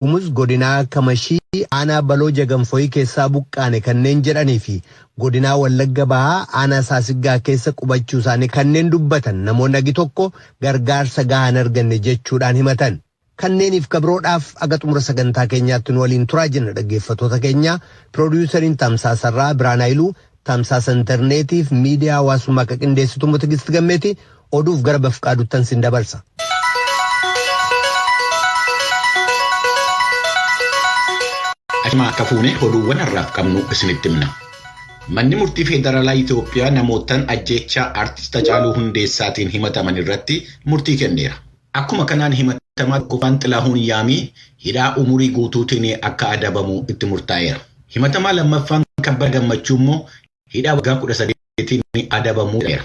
Umus godinaa Kamashii aanaa baloo jagamfoyii keessaa buqqaane kanneen jedhanii fi godinaa Wallagga Bahaa aanaa Saasiggaa keessa qubachuu isaanii kanneen dubbatan namoonni agi tokko gargaarsa gahaan arganne jechuudhaan himatan. Kanneeniif kabroodhaaf aga xumura sagantaa keenyaatti nu waliin turaa jenna dhaggeeffattoota keenya. Piroodyuusariin Tamsaasarraa Biraan Haayiluu, Tamsaasa Intarneetiif miidiyaa hawaasummaa akka qindeessitu Tigist Gammeeti oduuf gara Bafqaaduuttan sin dabarsa. Ajma akka fuune oduuwwan har'aaf qabnu isinitti himna. Manni murtii federaalaa Itoophiyaa namootaan ajjeechaa artist Hacaaluu Hundeessaatiin himataman irratti murtii kenneera. Akkuma kanaan himatamaa Qofaan Xilaahuun Yaamii hidhaa umurii guutuutiin akka adabamu itti murtaa'eera. Himatamaa lammaffaan Kabbada Gammachuu immoo hidhaa waggaa 18tiin adabamuudha.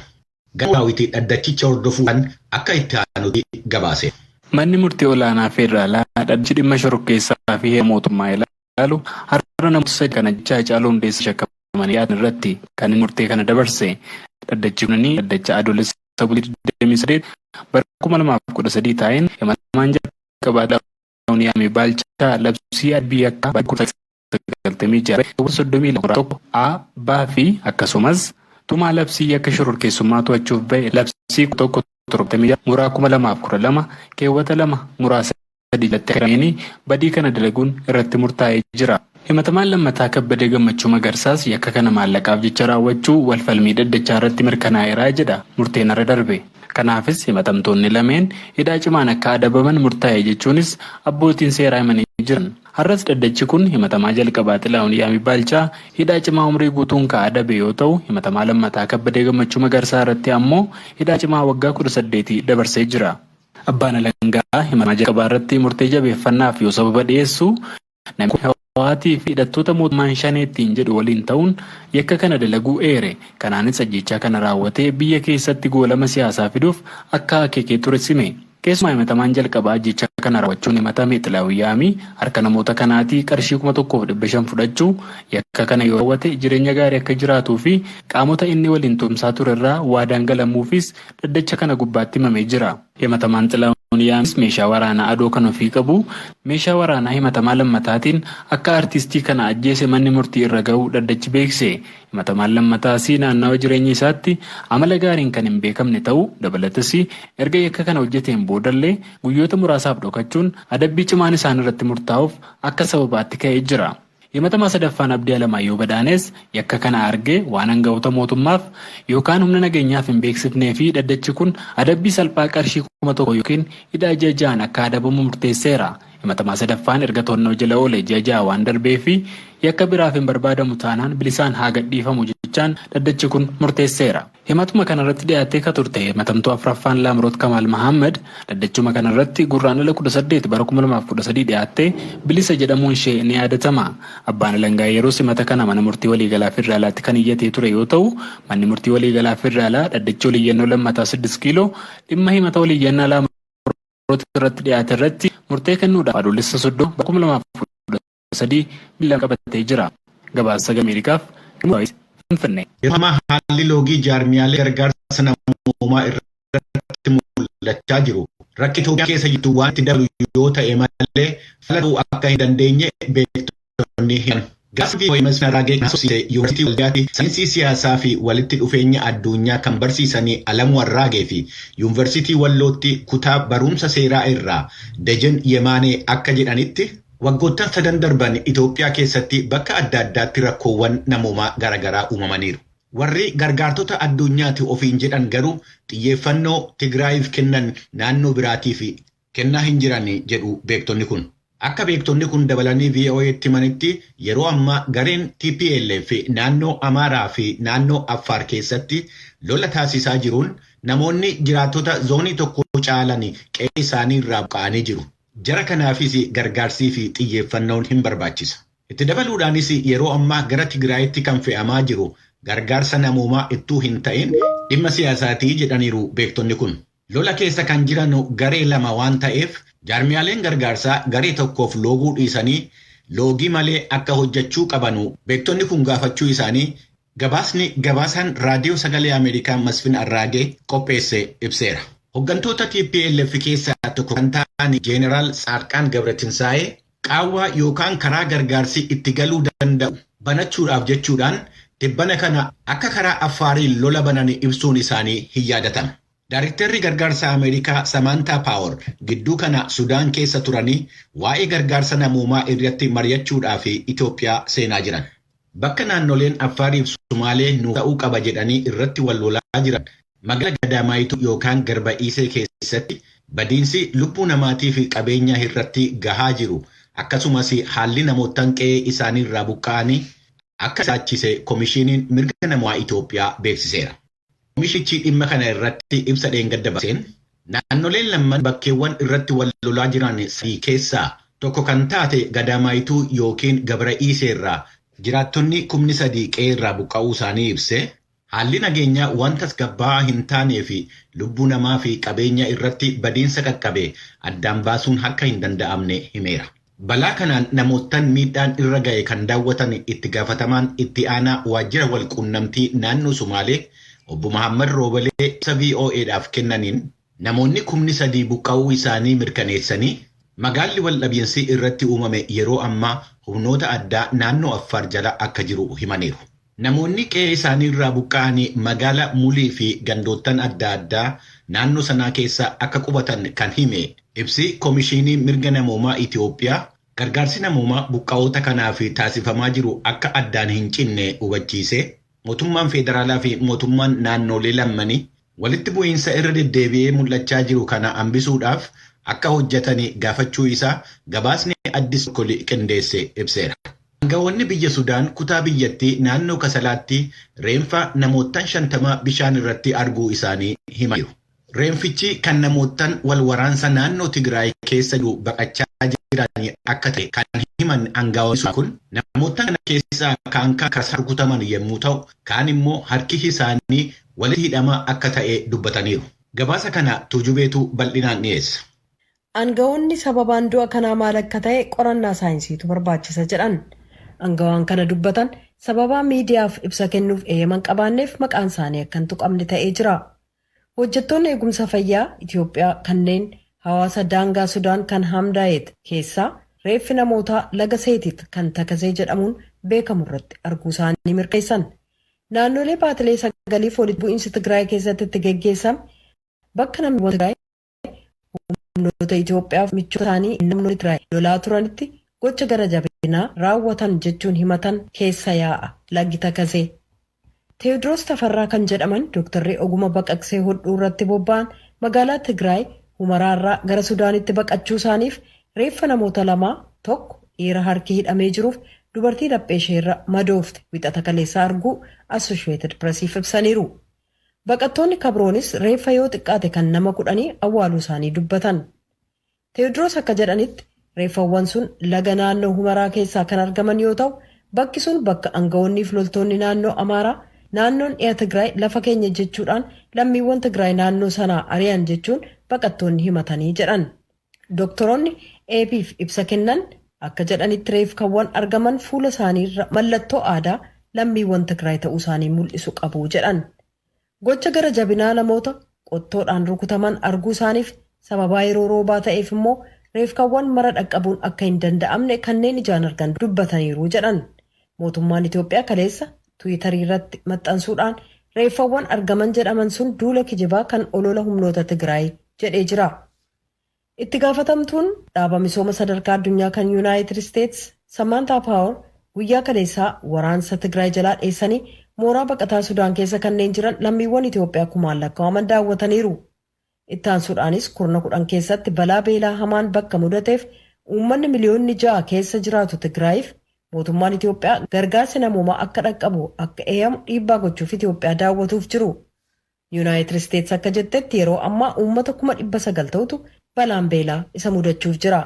Gabaawwitii dhaddachicha hordofuudhaan akka itti aanutti gabaase. Manni murtii olaanaa federaalaa dhaddachi dhimma shororkeessaa fi mootummaa ilaalu har'a namoota sadii kana jecha Hacaaluu Hundeessaa shakkamanii irratti kan murtee kana dabarse. Dhaddachi kun dhaddacha adoolessa 28 bara 2013 ta'een himatamaan jalqabaa Xilaahuun Yaamii Baalchaa labsii adbii akka 1936 A baa fi akkasumas tumaa labsii akka shororkeessummaa to'achuuf ba'e labsii 1 muraa 2012 keewwata 2 muraa 3 jalatti badii kana dalaguun irratti murtaa'ee jira. Himatamaan lammataa Kabbada Gammachuu Magarsaas yakka kana maallaqaaf jecha raawwachuu walfalmii dhaddachaa irratti mirkanaa'eeraa jedha murteen irra darbe. Kanaafis himatamtoonni lameen hidhaa cimaan akka adabaman murtaa'e jechuunis abbootiin seeraa himanii jiran. Har'as dhaddachi kun himatamaa jalqabaa Xilaahuun Yaamii Baalchaa hidhaa cimaa umurii guutuun ka adabe yoo ta'u, himatamaa lammataa Kabbada Gammachuu Magarsaa irratti ammoo hidhaa cimaa waggaa 18 dabarsee jira. Abbaan alangaa himatamaa jalqabaa irratti murtee jabeeffannaaf yoo sababa dhiyeessu namni waatii fi hidhattoota mootummaan shaneettiin jedhu waliin ta'uun yakka kana dalaguu eere. Kanaanis ajjechaa kana raawwatee biyya keessatti goolama siyaasaa fiduuf akka akeekee ture sime. Keessumaa himatamaan jalqabaa ajjechaa kana raawwachuun himatame Xilaahuun Yaamii harka namoota kanaatii qarshii 1,500 fudhachuu, yakka kana yoo raawwate jireenya gaarii akka jiraatuu fi qaamota inni waliin tumsaa ture irraa waadaan galamuufis dhaddacha kana gubbaatti himamee jira. Himatamaan Xilaahuun Yaamis meeshaa waraanaa adoo kan ofii qabu. Meeshaa waraanaa himatamaa lammataatiin akka artistii kana ajjeese manni murtii irra ga'uu dhaddachi beekse. Himatamaan lammataas naannawa jireenya isaatti amala gaariin kan hin beekamne ta'uu dabalatas erga yakka kana hojjeteen boodallee guyyoota muraasaaf dhokachuun adabbii cimaan isaan irratti murtaa'uuf akka sababaatti ka'ee jira. Himatamaa sadaffaan Abdii Alamaayyoo Badaanes yakka kana argee waan hangafoota mootummaaf yookaan humna nageenyaaf hin beeksifnee fi dhaddachi kun adabbii salphaa qarshii 1,000 yookiin hidhaa 6 akka adabamu murteesseera. Himatamaa sadaffaan erga to'annoo jala oolee 6 waan darbee fi yakka biraaf hin barbaadamu taanaan bilisaan haa gadhiifamu jechaan dhaddachi kun murteesseera. Himatuma kanarratti dhiyaatee ka turte himatamtuu afraffaan Laamroot Kamaal Mahammad dhaddachuma kanarratti gurraandhala 18 bara 2013 dhiyaattee bilisa jedhamuun ishee ni yaadatama. Abbaan alangaa yeroo himata kana mana murtii waliigalaa federaalaatti kan iyyatee ture yoo ta'u, manni murtii waliigalaa federaalaa dhaddachi waliiyyannoo lammataa 6 kiiloo dhimma himata waliiyyannaa Laamroot irratti dhiyaate irratti murtee kennuudhaaf adoolessa 30 bara 2013 bilisa qabatee jira. Gabaasa Ameerikaaf Finfinnee. Yeroo haalli loogii jaarmiyaalee gargaarsa namoomaa irratti mul'achaa jiru. Rakki Itoophiyaa keessa jirtu waan itti dabalu yoo ta'e malee falatuu akka hin dandeenye beektonni himan. Gaafii VoA Raagee Yuunivarsiitii Waldiyaatti saayinsii siyaasaa fi walitti dhufeenya addunyaa kan barsiisanii Alamuu Arraagee fi Yuunivarsiitii Wallootti kutaa barumsa seeraa irraa Dejen Yemaanee akka jedhanitti waggoottan 3 darban Itoophiyaa keessatti bakka adda addaatti rakkoowwan namoomaa garaagaraa uumamaniiru. Warri gargaartota addunyaatti ofiin jedhan garuu xiyyeeffannoo Tigraayiif kennan naannoo biraatiif kennaa hin jiran jedhu beektonni kun. Akka beektonni kun dabalanii VoA'tti himanitti yeroo ammaa gareen TPLF naannoo Amaaraa fi naannoo Affaar keessatti lola taasisaa jiruun namoonni jiraattota zoonii tokko caalan qe'ee isaanii irraa buqqa'anii jiru. Jara kanaafis gargaarsii fi xiyyeeffannoon hin barbaachisa. Itti dabaluudhaanis yeroo ammaa gara Tigraayitti kan fe'amaa jiru gargaarsa namoomaa ittuu hin ta'in dhimma siyaasaatii jedhaniiru beektonni kun. Lola keessa kan jiran garee lama waan ta'eef jaarmiyaaleen gargaarsaa garee tokkoof looguu dhiisanii loogii malee akka hojjechuu qabanu beektonni kun gaafachuu isaanii gabaasaan raadiyoo sagalee Ameerikaa Masfin Arraagee qopheesse ibseera. Hooggantoota TPLF keessaa tokko kan ta'an Jeneraal Tsaadqaan Gabratinsaa'ee qaawwaa yookaan karaa gargaarsi itti galuu danda'u banachuudhaaf jechuudhaan tibbana kana akka karaa Affaariin lola banan ibsuun isaanii hin yaadatama. Daarektarri gargaarsa Ameerikaa Samantha Power gidduu kana Sudaan keessa turanii waa'ee gargaarsa namoomaa irratti mari'achuudhaaf Itoophiyaa seenaa jiran. Bakka naannoleen Affaariif Sumaalee nuuf ta'uu qaba jedhanii irratti wal lolaa jiran magaalaa Gadaamaayituu yookaan Garba'iisee keessatti badiinsi lubbuu namaatii fi qabeenya irratti gahaa jiru akkasumas haalli namootaan qe'ee isaaniirraa buqqa'anii akka saachise Komishiiniin Mirga Namoomaa Itoophiyaa beeksiseera. Komishichi dhimma kana irratti ibsa dheengadda baaseen naannoleen lamman bakkeewwan irratti wal lolaa jiran sadii keessaa tokko kan taate Gadaamaayituu yookiin Gabra'iisee irraa jiraattonni 3,000 qe'ee irraa buqqa'uu isaanii ibse haalli nageenyaa wanta tasgabbaa'aa hin taanee fi lubbuu namaa fi qabeenya irratti badiinsa qaqqabe addaan baasuun akka hin danda'amne himeera. Balaa kanaan namootaan miidhaan irra ga'e kan daawwatan itti gaafatamaan itti aanaa waajjira walquunnamtii naannoo Sumaalee Obbo Muhammad Roobalee ibsa VoA'dhaaf kennaniin namoonni 3,000 buqqa'uu isaanii mirkaneessanii magaalli waldhabiinsi irratti uumame yeroo ammaa humnoota addaa naannoo Affaar jala akka jiru himaniiru. Namoonni qe'ee isaanii irraa buqqa'anii magaala Mulii fi gandoottan adda addaa naannoo sanaa keessa akka qubatan kan hime ibsi Komishinii Mirga Namoomaa Itoophiyaa gargaarsi namoomaa buqqa'oota kanaaf taasifamaa jiru akka addaan hin cinne hubachiise. Mootummaan federaalaa fi mootummaan naannolee lammanii walitti bu'iinsa irra deddeebi'ee mul'achaa jiru kana hambisuudhaaf akka hojjetanii gaafachuu isaa gabaasni Addis qindeesse ibseera. Aangawoonni biyya Sudaan kutaa biyyattii naannoo Kasalaatti reenfa namootaan 50 bishaan irratti arguu isaanii himaniiru. Reenfichi kan namootaan wal waraansa naannoo Tigraay keessa jiru baqachaa jiran akka ta'e kan himan aangawoonni kun namoota kana keessaa kaan kasaa rukutaman yommuu ta'u kaan immoo harki isaanii walitti hidhama akka ta'e dubbataniiru. Gabaasa kana Tujubeetu bal'inaan dhiyeessa. Aangawoonni sababaan du'a kanaa maal akka ta'e qorannaa saayinsiitu barbaachisa jedhan. Aangawaan kana dubbatan sababaa miidiyaaf ibsa kennuuf eeyyaman qabaanneef maqaan isaanii akka hin tuqamne ta'ee jira. Hojjettoonni eegumsa fayyaa Itoophiyaa kanneen hawaasa daangaa Sudaan kan Hamdaayet keessaa reeffi namoota laga Seetit kan Takazee jedhamuun beekamu irratti arguu isaanii mirkaneessan. Naannolee baatilee 9 walitti bu'iinsi Tigraay keessatti itti geggeessame bakka namni Tigraay humnoota Itoophiyaaf michoota isaanii namoonni Tigraay lolaa turanitti gocha gara jabinaa raawwatan jechuun himatan keessa yaa'a lagi Takazee. Teewodiroos Tafarraa kan jedhaman Dooktarri oguma baqaqsee hodhuu irratti bobba'an magaalaa Tigraay Humaraarraa gara Sudaanitti baqachuu isaaniif reeffa namoota lamaa tokko dhiira harki hidhamee jiruuf dubartii laphee isheerra madoofte wixata kaleessaa arguu Associated Pressiif ibsaniiru. Baqattoonni kabroonis reeffa yoo xiqqaate kan nama 10 awwaaluu isaanii dubbatan. Teewodiroos akka jedhanitti reeffawwan sun laga naannoo Humaraa keessaa kan argaman yoo ta'u bakki sun bakka aangawoonniif loltoonni naannoo Amaaraa naannoon dhiya Tigraay lafa keenya jechuudhaan lammiiwwan Tigraay naannoo sanaa ari'an jechuun baqattoonni himatanii jedhan. Doktoroonni AP'f ibsa kennan akka jedhanitti reeffawwan argaman fuula isaaniirra mallattoo aadaa lammiiwwan Tigraay ta'uu isaanii mul'isu qabu jedhan. Gocha gara jabinaa namoota qottoodhaan rukutaman arguu isaaniif sababaa yeroo roobaa ta'eef immoo reeffawwan mara dhaqqabuun akka hin danda'amne kanneen ijaan argan dubbataniiru jedhan. Mootummaan Itoophiyaa kaleessa Tiwiitarii irratti maxxansuudhaan reeffawwan argaman jedhaman sun duula kijibaa kan olola humnoota Tigraay jedhee jira. Itti gaafatamtuun dhaaba misooma sadarkaa addunyaa kan Yuunaayitid Isteets Samantha Power guyyaa kaleessaa waraansa Tigraay jalaa dheessanii mooraa baqataa Sudaan keessa kanneen jiran lammiiwwan Itoophiyaa kumaan lakkaa'aman daawwataniiru. Itti aansuudhaanis kurna 10 keessatti balaa beelaa hamaan bakka mudateef uummanni miliyoonni 6 keessa jiraatu Tigraayiif mootummaan Itoophiyaa gargaarsi namoomaa akka dhaqqabu akka eeyyamu dhiibbaa gochuuf Itoophiyaa daawwatuuf jiru. Yuunaayitid Isteets akka jettetti yeroo ammaa uummata 900 ta'utu balaan beelaa isa mudachuuf jira.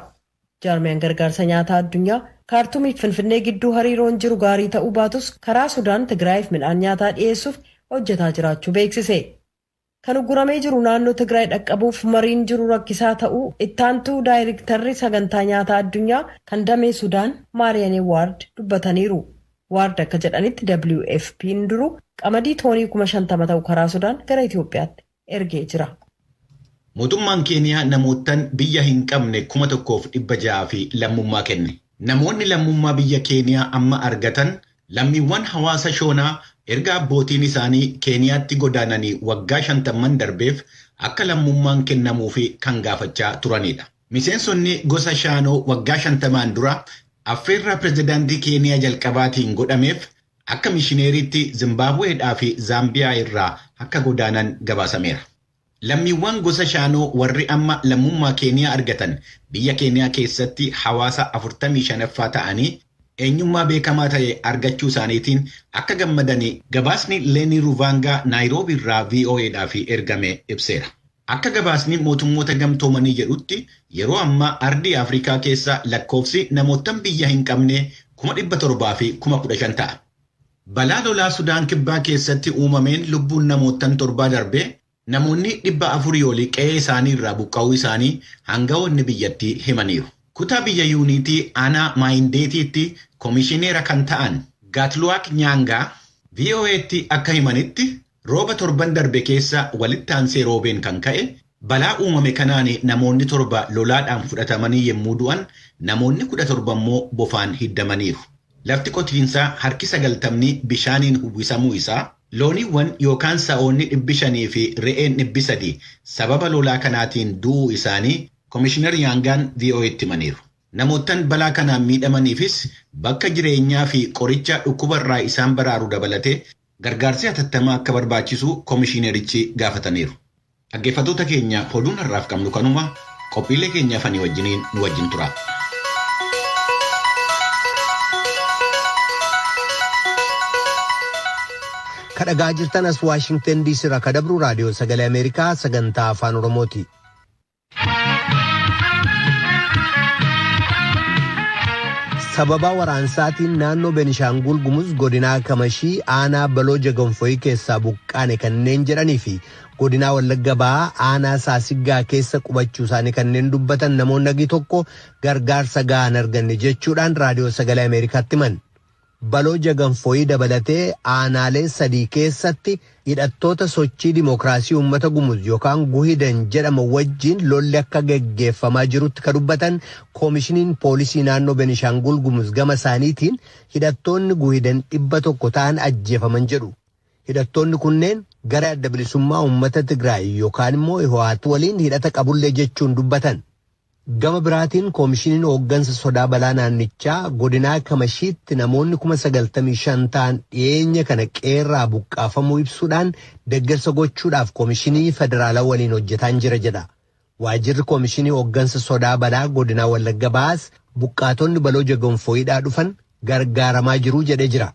Jaarmiyaan gargaarsa nyaataa addunyaa Kaartumii fi Finfinnee gidduu hariiroon jiru gaarii ta'uu baatus karaa Sudaan Tigraayiif midhaan nyaataa dhiyeessuuf hojjetaa jiraachuu beeksise. Kan uguramee jiru naannoo Tigraay dhaqqabuuf mariin jiru rakkisaa ta'uu ittaantuu daayirektarri sagantaa nyaataa addunyaa kan damee Sudaan Maariyaanii Waard dubbataniiru. Waard akka jedhanitti WFP'n duru qamadii toonii 50,000 ta'u karaa Sudaan gara Itoophiyaatti ergee jira. Mootummaan Keeniyaa namootaan biyya hin qabne 1,600 fi lammummaa kenne. Namoonni lammummaa biyya Keeniyaa amma argatan lammiiwwan hawaasa Shoonaa erga abbootiin isaanii Keeniyaatti godaananii waggaa 50 darbeef akka lammummaan kennamuufi kan gaafachaa turanidha. Miseensonni gosa Shaanoo waggaa 50 dura affeerraa pirezidaantii Keeniyaa jalqabaatiin godhameef akka mishineeriitti Zimbaabuweedhaa fi Zaambiyaa irraa akka godaanan gabaasameera. Lammiiwwan gosa Shaanoo warri amma lammummaa Keeniyaa argatan biyya Keeniyaa keessatti hawaasa 45ffaa ta'anii eenyummaa beekamaa ta'e argachuu isaaniitiin akka gammadanii gabaasni Leenii Ruvaangaa Naayiroobii irraa VoAdhaaf ergame ibseera. Akka gabaasni mootummoota gamtoomanii jedhutti yeroo ammaa ardii Afrikaa keessa lakkoofsi namootaan biyya hin qabne 700,000 fi 15,000 ta'a. Balaa lolaa Sudaan Kibbaa keessatti uumameen lubbuun namootaan 7 darbee namoonni 400 olii qe'ee isaanii irraa buqqa'uu isaanii hangafoonni biyyattii himaniiru. Kutaa biyya yuunitii aanaa Maayindeetiitti koomishineera kan ta'an Gaatluwaak Nyaangaa VoA'tti akka himanitti rooba 7 darbe keessa walitti aansee roobeen kan ka'e balaa uumame kanaan namoonni 7 lolaadhaan fudhatamanii yommuu du'an namoonni 17 immoo bofaan hiddamaniiru. Lafti qotiinsaa harki 90 bishaaniin uwwisamuu isaa looniiwwan yookaan sa'oonni 500 fi re'een 300 sababa lolaa kanaatiin du'uu isaanii koomishinar Nyaangaan VoA'tti himaniiru. Namootaan balaa kanaan miidhamaniifis bakka jireenyaa fi qoricha dhukkubarraa isaan baraaru dabalatee gargaarsi hatattamaa akka barbaachisu koomishinerichi gaafataniiru. Dhaggeeffattoota keenya oduun har'aaf qabnu kanuma qophiilee keenyaaf ani wajjiniin nu wajjin tura. Kadhagaa jirtan as Waashingtan DC irraa kadabru raadiyoo sagalee Ameerikaa sagantaa afaan Oromooti. Sababa waraansaatiin naannoo Benishaangul Gumuz godinaa Kamashii aanaa Baloo Jaganfoyii keessaa buqqaane kanneen jedhanii fi godinaa Wallagga Bahaa aanaa Saasiggaa keessa qubachuu isaanii kanneen dubbatan namoonni hagi tokko gargaarsa gahaan arganne jechuudhaan raadiyoo sagalee Ameerikaatti himan. Baloo Jaganfoyii dabalatee aanaalee 3 keessatti hidhattoota sochii dimookiraasii uummata Gumuz yookaan Guhidan jedhama wajjin lolli akka geggeeffamaa jirutti kan dubbatan koomishiniin poolisii naannoo Benishaangul Gumuz gama isaaniitiin hidhattoonni Guhidan 100 ta'an ajjeefaman jedhu. Hidhattoonni kunneen gara adda bilisummaa uummata Tigraay yookaan immoo VoA waliin hidhata qabullee jechuun dubbatan. Gama biraatiin koomishiniin hooggansa sodaa balaa naannichaa godinaa Kamashiitti namoonni 95,000 ta'an dhiyeenya kana qeerraa buqqaafamuu ibsuudhaan deeggarsa gochuudhaaf koomishinii federaalaa waliin hojjetaa jira jedha. Waajjirri koomishinii hooggansa sodaa balaa godinaa Wallagga Bahaas buqqaatonni Baloo Jaganfoyiidhaa dhufan gargaaramaa jiru jedhee jira.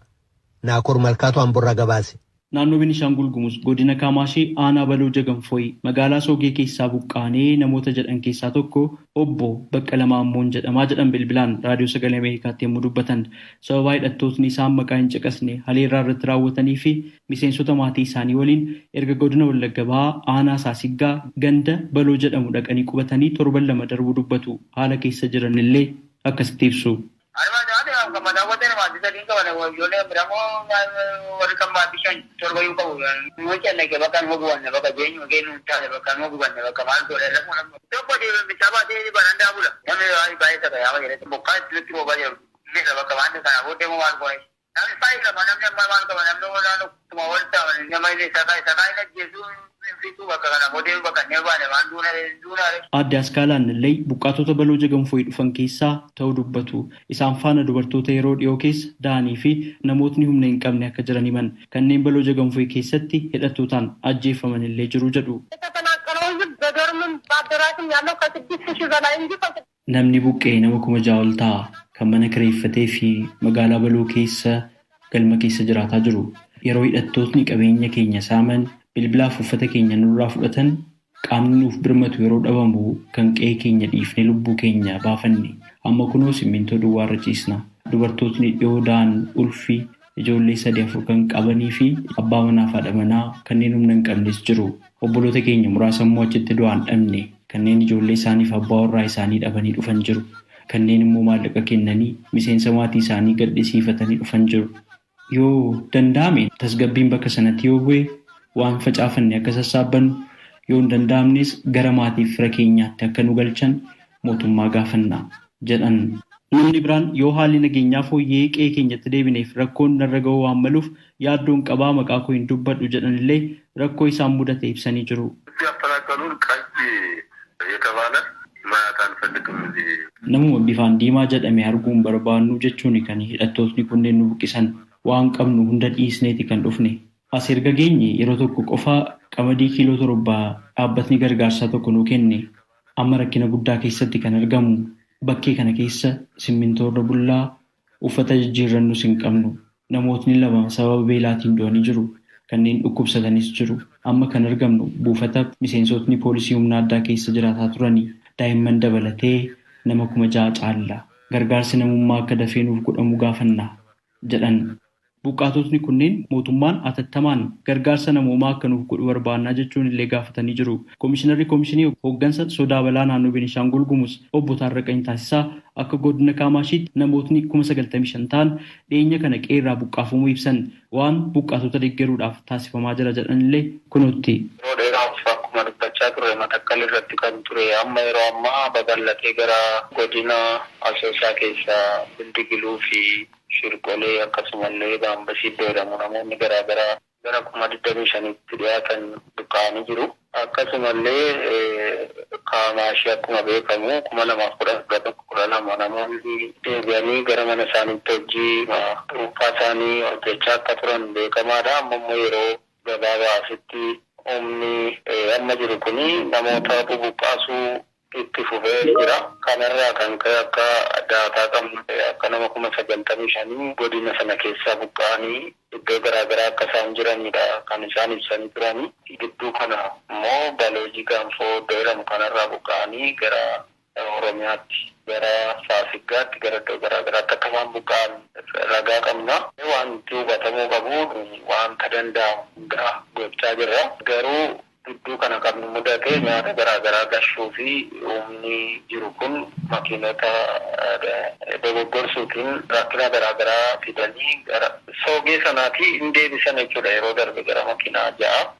Naakoor Malkaatu Amborraa gabaase. Naannoo Benishaangul Gumuz godina Kamashii aanaa Baloo Jaganfoyii magaalaa Soogee keessaa buqqaanee namoota jedhan keessaa tokko obbo Baqqala Maammoon jedhamaa jedhan bilbilaan raadiyoo sagalee Ameerikaatti yommuu dubbatan sababa hidhattootni isaan maqaa hin caqasne haleellaa irratti raawwatanii fi miseensota maatii isaanii waliin erga godina Wallagga Bahaa aanaa Saasiggaa ganda Baloo jedhamu dhaqanii qubatanii torban 2 darbuu dubbatu haala keessa jiran illee akkasitti ibsu. Adde Askaalaan illee buqqaatota Baloo Jaganfoyii dhufan keessaa ta'uu dubbatu. Isaan faana dubartoota yeroo dhiyoo keessa da'anii fi namootni humna hin qabne akka jiran himan. Kanneen Baloo Jaganfoyii keessatti hidhattootaan ajjeefaman illee jiru jedhu. Namni buqqee nama 6,000 ol ta'a. Kan mana kireeffatee fi magaalaa Baloo keessa galma keessa jiraataa jiru. Yeroo hidhattootni qabeenya keenya saaman bilbilaaf uffata keenya nurraa fudhatan qaamni nuuf birmatu yeroo dhabamu kan qe'ee keenya dhiifnee lubbuu keenya baafanne amma kunoo simmintoo duwwaarra ciisna. Dubartootni dhiyoo da'an ulfii ijoollee 3-4 kan qabanii fi abbaa manaa fi haadha manaa kanneen humna hin qabnes jiru. Obboloota keenya muraasa immoo achitti du'aan dhabne kanneen ijoollee isaaniif abbaa warraa isaanii dhabanii dhufan jiru. Kanneen immoo maallaqa kennanii miseensa maatii isaanii gadhisiifatanii dhufan jiru. Yoo danda'ame tasgabbiin bakka sanatti yoo bu'e waan facaafanne akka sassaabbannu Yoo hin danda'amnes gara maatiif fira keenyaatti akka nu galchan mootummaa gaafanna jedhan. Namni biraan yoo haalli nageenyaa fooyya'ee qe'ee keenyatti deebineef rakkoon narra ga'uu waan maluuf yaaddoon qabaa maqaa koo hin dubbadhu jedhan illee rakkoo isaan mudate ibsanii jiru. Namuma bifaan diimaa jedhame arguun barbaannu jechuun kan hidhattootni kunneen nu buqqisan waan qabnu hunda dhiisneeti kan dhufne. As erga geenye yeroo tokko qofaa qamadii kiiloo 7 dhaabbatni gargaarsaa tokko nuu kenne. Amma rakkina guddaa keessatti kan argamu. Bakkee kana keessa simmintoorra bullaa uffata jijjiirrannus hin qabnu. Namootni 2 sababa beelaatiin du'anii jiru. Kanneen dhukkubsatanis jiru. Amma kan argamnu buufata miseensotni poolisii humna addaa keessa jiraataa turanii daa'imman dabalatee nama 6,000 caalla. Gargaarsi namummaa akka dafee nuuf godhamu gaafanna jedhan. Buqqaatotni kunneen mootummaan atattamaan gargaarsa namoomaa akka nuuf godhu barbaannaa jechuun illee gaafatanii jiru. Koomishinarri koomishinii hooggansa sodaa balaa naannoo Beenishaangul Gumuz obbo Taarraqany Taasisaa akka godina Kaamashiitti namootni 95,000 ta'an dhiyeenya kana qeerraa buqqaafamuu ibsan waan buqqaatota deeggaruudhaaf taasifamaa jira jedhan illee kunuutti. Matakkal irratti kan ture amma yeroo ammaa babal'atee gara godina Asoosaa keessa Bildigiluu fi Shirqolee akkasumallee Baambasii iddoo jedhamu namoonni garaagaraa gara 25,000tti dhiyaatan buqqa'anii jiru. Akkasumallee Kaamaashii akkuma beekamu 2012 namoonni deebi'anii gara mana isaaniitti hojii dhuunfaa isaanii hojjechaa akka turan beekamaadha. Amma immoo yeroo gabaabaa asitti humni amma jiru kuni namoota bubuqqaasuu itti fufee jira. Kanarraa kan ka'e akka daataa qabnu akka nama 95,000 godina sana keessaa buqqa'anii iddoo garaagaraa akka isaan jiranidha kan isaan ibsanii turanii. Gidduu kana immoo Baloojii Gaanfoo iddoo jedhamu kanarraa buqqa'anii gara Oromiyaatti gara Faasiggaatti gara iddoo garaagaraatti akka isaan buqqa'an ragaa qabna. Wanti hubatamuu qabu wanta danda'amu hundaa gochaa jirra. Garuu gidduu kana kan mudate nyaata garaagaraa gashuu fi humni jiru kun makiinota dogoggorsuutiin rakkina garaagaraa fidanii gara soogee sanaatii hin deebisan jechuudha. Yeroo darbe gara makiinaa 6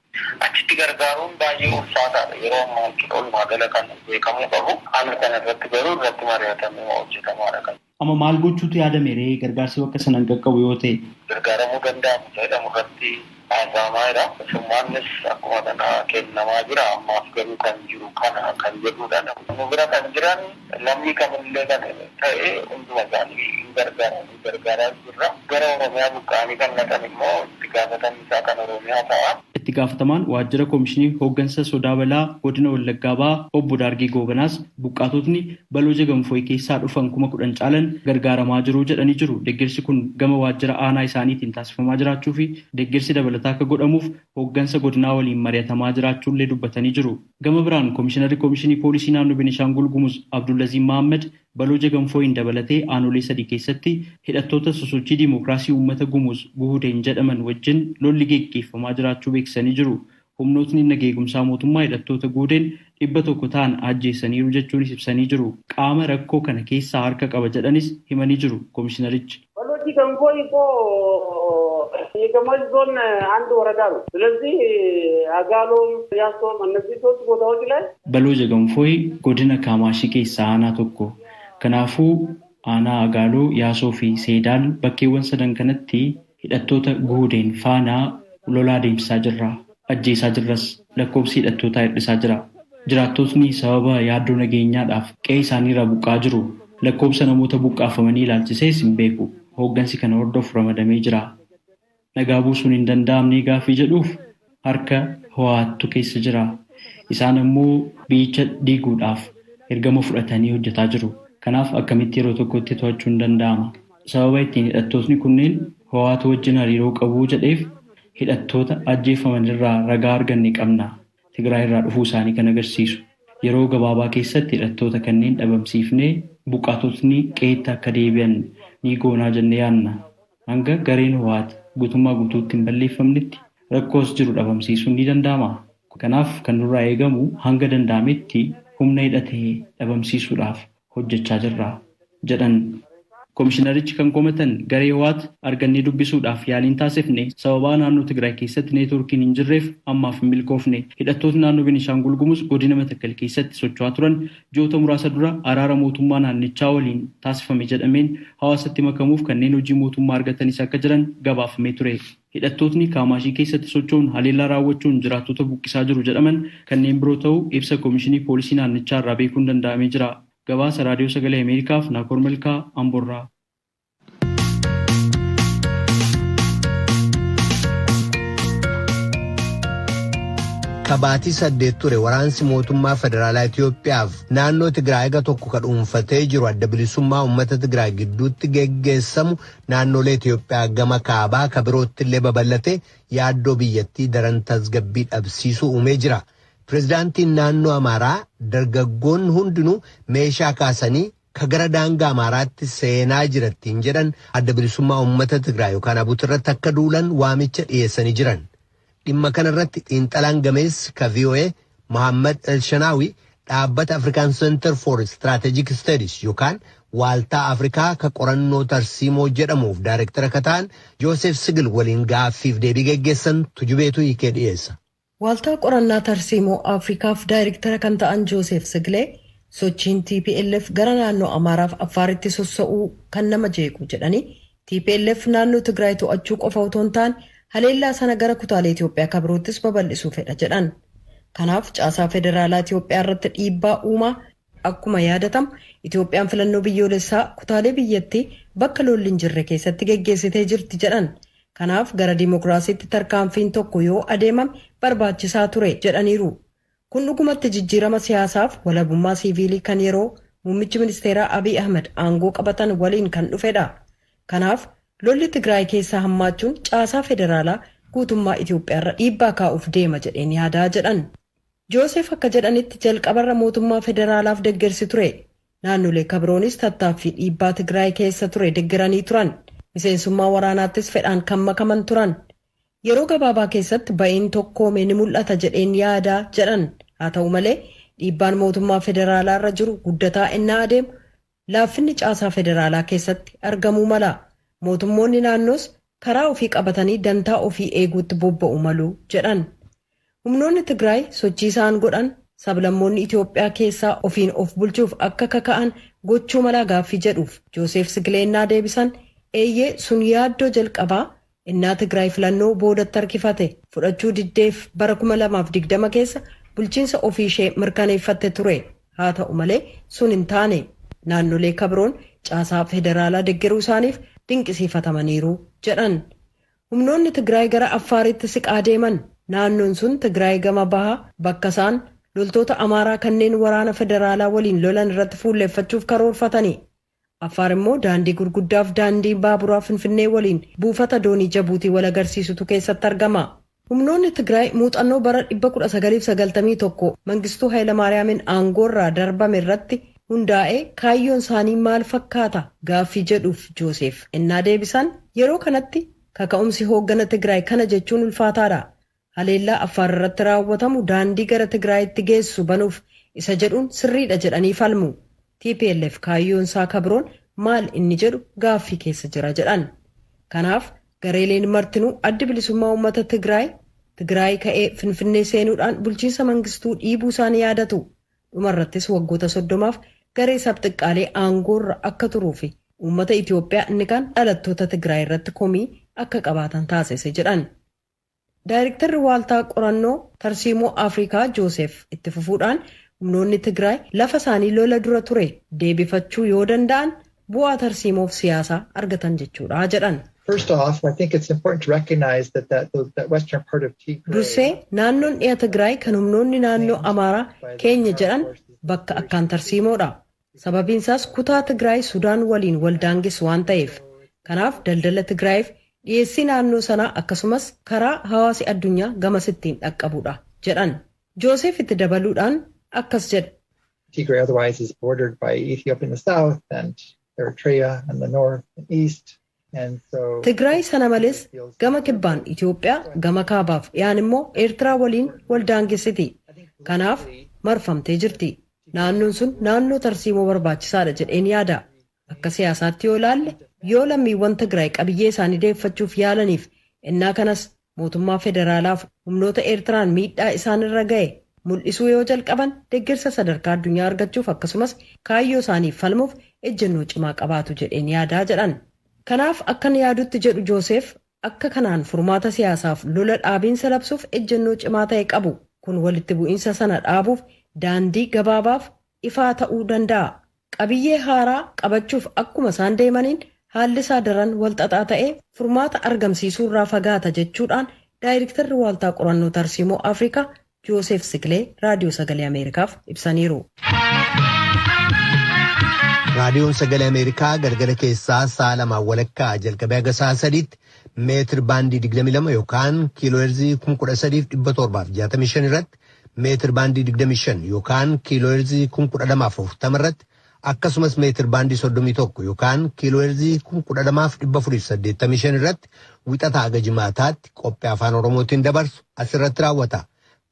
achitti gargaaruun baay'ee ulfaataadha. Yeroo ammaa oolmaa gala kan beekamuu qabu. Haala kana irratti garuu irratti mari'atamee hojjetamaadha kan. Amma maal gochuutu yaadame ree gargaarsi bakka sanaan qaqqabu yoo ta'e? Gargaaramuu danda'amu jedhamu irratti haasa'amaadha. Summaannis akkuma kana kennamaa jira. Ammaaf garuu kan jiru kana kan jedhudha. Nu bira kan jiran lammii kamillee kan ta'e hunduma isaanii gargaaraa jirra. Gara Oromiyaa buqqa'anii kan naqan immoo itti gaafatamni isaa kan Oromiyaa ta'a. Itti gaafatamaan waajjira koomishinii hooggansa sodaa balaa godina Wallaggaa Bahaa obbo Daargii Goobanaas buqqaatotni Balooja Gamfooy keessaa dhufan 10,000 caalan gargaaramaa jiru jedhanii jiru. Deeggarsi kun gama waajjira aanaa isaaniitiin taasifamaa jiraachuu fi deeggarsi dabalataa akka godhamuuf hooggansa godinaa waliin mari'atamaa jiraachuullee dubbatanii jiru. Gama biraan koomishinarri koomishinii poolisii naannoo Beenishaangul Gumuz Abdullaziin Mahammad Balooja Gamfooyin dabalatee aanolee 3 keessatti hidhattoota sosochii diimokiraasii uummata Gumuz guhudeen jedhaman wajjin lolli geggeeffamaa jiraachuu beeksisanii jiru. Humnootni nageegumsaa mootummaa hidhattoota guhudeen 100 ta'an ajjeesaniiru jechuunis ibsanii jiru. Qaama rakkoo kana keessaa harka qaba jedhanis himanii jiru koomishinarichi. Balooji Gamfooy የገመል ዞን አንድ ወረዳ ነው። ስለዚህ አጋሎም ያሶም እነዚህ ሶስት ቦታዎች ላይ Balooja Gamfooy godina Kaamaashii keessaa aanaa tokko. Kanaafuu aanaa Agaaloo, Yaasoo fi Seedaal bakkeewwan sadan kanatti hidhattoota guhudeen faanaa lolaa deemsisaa jirra. Ajjeesaa jirras. Lakkoobsi hidhattootaa hir'isaa jira. Jiraattotni sababa yaaddoo nageenyaadhaaf qe'ee isaaniirraa buqqaa jiru. Lakkoobsa namoota buqqaafamanii ilaalchisees hin beeku. Hooggansi kana hordofu ramadamee jira. Nagaa buusuun hin danda'amne gaaffii jedhuuf harka VoA'tu keessa jira. Isaan ammoo biyyicha diiguudhaaf ergama fudhatanii hojjetaa jiru. Kanaaf akkamitti yeroo tokkotti to'achuu hin danda'ama. Sababa ittiin hidhattootni kunneen VoA'tu wajjin hariiroo qabu jedheef hidhattoota ajjeefaman irraa ragaa arganne qabna. Tigraay irraa dhufuu isaanii kan agarsiisu. Yeroo gabaabaa keessatti hidhattoota kanneen dhabamsiifnee buqqaatotni qe'eetti akka deebi'an ni goonaa jennee yaadna. Hanga gareen VoA'ti guutummaa guutuutti hin balleeffamnetti rakkoos jiru dhabamsiisuun ni danda'ama. Kanaaf kan nurraa eegamu hanga danda'ametti humna hidhatee dhabamsiisuudhaaf hojjechaa jirra jedhan. Komishinarichi kan komatan garee VoA't argannee dubbisuudhaaf yaaliin taasifne sababa naannoo Tigraay keessatti neetwoorkiin hin jirreef ammaaf hin milkoofne. Hidhattoonni naannoo Beenishaangul Gumuz godina Matakkal keessatti socho'aa turan ji'oota muraasa dura araara mootummaa naannichaa waliin taasifame jedhameen hawaasatti makamuuf kanneen hojii mootummaa argatanis akka jiran gabaafamee ture. Hidhattootni Kaamaashii keessatti socho'uun haleellaa raawwachuun jiraattota buqqisaa jiru jedhaman kanneen biroo ta'uu ibsa Komishinii Poolisii naannichaa irraa beekuun danda'amee jira. Gabaasa Raadiyoo Sagalee Ameerikaaf Naakoor Malkaa Amboorraa. Kabaatii 8 ture waraansi mootummaa federaalaa Itoophiyaaf naannoo Tigraay tokko kan dhuunfatee jiru adda bilisummaa uummata Tigraay gidduutti geggeessamu naannolee Itoophiyaa gama kaabaa ka birootti illee babal'ate yaaddoo biyyattii daran tasgabbii dhabsiisuu uumee jira. Pireezidaantiin naannoo Amaaraa dargaggoonni hundinuu meeshaa kaasanii ka gara daangaa Amaaraatti seenaa jirattiin jedhan adda bilisummaa uummata Tigraay yookaan abuutirratti akka duulan waamicha dhiyeessanii jiran. Dhimma kanarratti xiinxalaan gameessi ka VoA Mohammad Elshanaawi dhaabbata African Center for Strategic Studies yookaan waaltaa Afrikaa ka qorannoo tarsiimoo jedhamuuf daayirektara ka ta'an Joosef Sigil waliin gaaffiif deebii geggeessan tujubeetu hiikee dhiyeessa. Waaltaa qorannaa tarsiimoo Afrikaaf daayirektara kan ta'an Joosef Sigilee sochiin TPLF gara naannoo Amaaraaf Affaaritti sossa'uu kan nama jeequ jedhanii TPLF naannoo Tigraay to'achuu qofa otoo hin taane haleellaa sana gara kutaalee Itoophiyaa kabiroottis babal'isuu fedha jedhan. Kanaaf caasaa federaalaa Itoophiyaa irratti dhiibbaa uumaa akkuma yaadatamu Itoophiyaan filannoo biyyoolessaa kutaalee biyyattii bakka lolli hin jirre keessatti geggeessitee jirti jedhan. Kanaaf gara dimokiraasiitti tarkaanfiin tokko yoo adeemame barbaachisaa ture jedhaniiru. Kun dhugumatti jijjiirama siyaasaaf walabummaa siiviilii kan yeroo muummichi ministeeraa Abiy Ahmed aangoo qabatan waliin kan dhufedha. Kanaaf lolli Tigraay keessaa hammaachuun caasaa federaalaa guutummaa Itoophiyaa irra dhiibbaa kaa'uuf deema jedheen yaadaa jedhan. Joosef akka jedhanitti jalqabarra mootummaa federaalaaf deeggarsi ture. Naannolee kabiroonis tattaaffii dhiibbaa Tigraay keessa ture deeggaranii turan. Miseensummaa waraanaattis fedhaan kan makaman turan. Yeroo gabaabaa keessatti ba'iin tokkoomee ni mul'ata jedheen yaadaa jedhan. Haa ta'u malee dhiibbaan mootummaa federaalaa irra jiru guddataa innaa adeemu laaffinni caasaa federaalaa keessatti argamuu mala. Mootummoonni naannoos karaa ofii qabatanii dantaa ofii eeguutti bobba'u malu jedhan. Humnoonni Tigraay sochii isaan godhan sablammoonni Itoophiyaa keessaa ofiin of bulchuuf akka kaka'an gochuu malaa gaaffii jedhuuf Joosef Sigileennaa deebisan eeyyee sun yaaddoo jalqabaa innaa Tigraay filannoo boodatti harkifate fudhachuu diddeef bara 2020 keessa bulchiinsa ofii ishee mirkaneeffatte ture. Haa ta'u malee sun hin taane naannolee kabiroon caasaa federaalaa deeggaruu isaaniif dinqisiifatamaniiru jedhan. Humnoonni Tigraay gara Affaaritti siqaa deeman naannoon sun Tigraay gama bahaa bakka isaan loltoota Amaaraa kanneen waraana federaalaa waliin lolan irratti fuulleeffachuuf karoorfatani. Affaar immoo daandii gurguddaaf daandii baaburaa Finfinnee waliin buufata doonii Jabuutii wal agarsiisutu keessatti argama. Humnoonni Tigraay muuxannoo bara 1991 Mangistuu Hayilamaariyaamiin aangoorraa darbame irratti hundaa'ee kaayyoon isaanii maal fakkaata gaaffii jedhuuf Joosef innaa deebisan yeroo kanatti kaka'umsi hooggana Tigraay kana jechuun ulfaataadha. Haleellaa Affaar irratti raawwatamu daandii gara Tigraayitti geessu banuuf isa jedhuun sirriidha jedhanii falmu. TPLF kaayyoon isaa kabiroon maal inni jedhu gaaffii keessa jira jedhan. Kanaaf gareeleen martinuu addi bilisummaa uummata Tigraay ka'ee Finfinnee seenuudhaan bulchiinsa Mangistuu dhiibuu isaanii yaadatu. Dhumarrattis waggoota 30f garee sabxiqqaalee aangoorra akka turuu fi uummata Itoophiyaa inni kan dhalattoota Tigraay irratti komii akka qabaatan taasise jedhan. Daayirektarri waaltaa qorannoo tarsiimoo Afrikaa Joosef itti fufuudhaan humnoonni Tigraay lafa isaanii lola dura ture deebifachuu yoo danda'an bu'aa tarsiimoof siyaasaa argatan jechuudha jedhan. First off, I think it's important to recognize that western part of Tigray. Dursee naannoon dhiya Tigraay kan humnoonni naannoo Amaaraa keenya jedhan bakka akkaan tarsiimoodha. Sababiin isaas kutaa Tigraay Sudaan waliin wal daangessu waan ta'eef. Kanaaf daldala Tigraayiif dhiyeessii naannoo sanaa akkasumas karaa hawaasi addunyaa gamasittiin dhaqqabudha jedhan. Joosef itti dabaluudhaan akkas jedha. Tigray otherwise is bordered by Ethiopia in the south and Eritrea in the north and east. Tigraay sana malees gama kibbaan Itoophiyaa gama kaabaaf dhiyaan immoo Eertiraa waliin wal daangessiti. Kanaaf marfamtee jirti. Naannoon sun naannoo tarsiimoo barbaachisaadha jedheen yaada. Akka siyaasaatti yoo ilaalle yoo lammiiwwan Tigraay qabiyyee isaanii deeffachuuf yaalaniif innaa kanas mootummaa federaalaaf humnoota Eertiraan miidhaa isaanirra ga'e mul'isuu yoo jalqaban deeggarsa sadarkaa addunyaa argachuuf akkasumas kaayyoo isaaniif falmuuf ejjennoo cimaa qabaatu jedheen yaadaa jedhan. Kanaaf akkan yaadutti jedhu Joosef akka kanaan furmaata siyaasaaf lola dhaabiinsa labsuuf ejjennoo cimaa ta'e qabu. Kun walitti bu'iinsa sana dhaabuuf daandii gabaabaaf ifaa ta'uu danda'a. Qabiyyee haaraa qabachuuf akkuma isaan deemaniin haalli isaa daran walxaxaa ta'ee furmaata argamsiisuu irraa fagaata jechuudhaan daayirektarri waaltaa qorannoo tarsiimoo Afrikaa Joosef Siklee raadiyoo sagalee Ameerikaaf ibsaniiru. Raadiyoon sagalee Ameerikaa galgala keessaa sa'a 2:00 jalqabee haga sa'a 3tti meetir baandii 22 yookaan kiilooherzii 13,765 irratti meetir baandii 25 yookaan kiilooherzii 1240 irratti akkasumas meetir baandii 31 yookaan kiilooherzii 12,485 irratti wixataa haga jimaataatti qophii afaan Oromootiin dabarsu asirratti raawwata.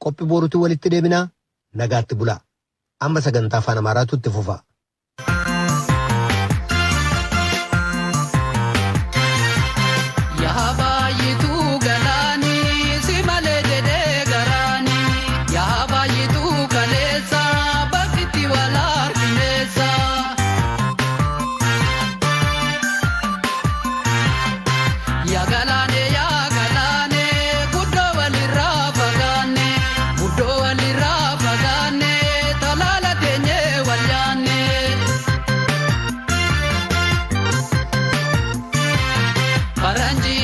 Qophii boruutiin walitti deebinaa nagaatti bulaa. Amma sagantaa afaan Amaaraatu itti fufa. Paranji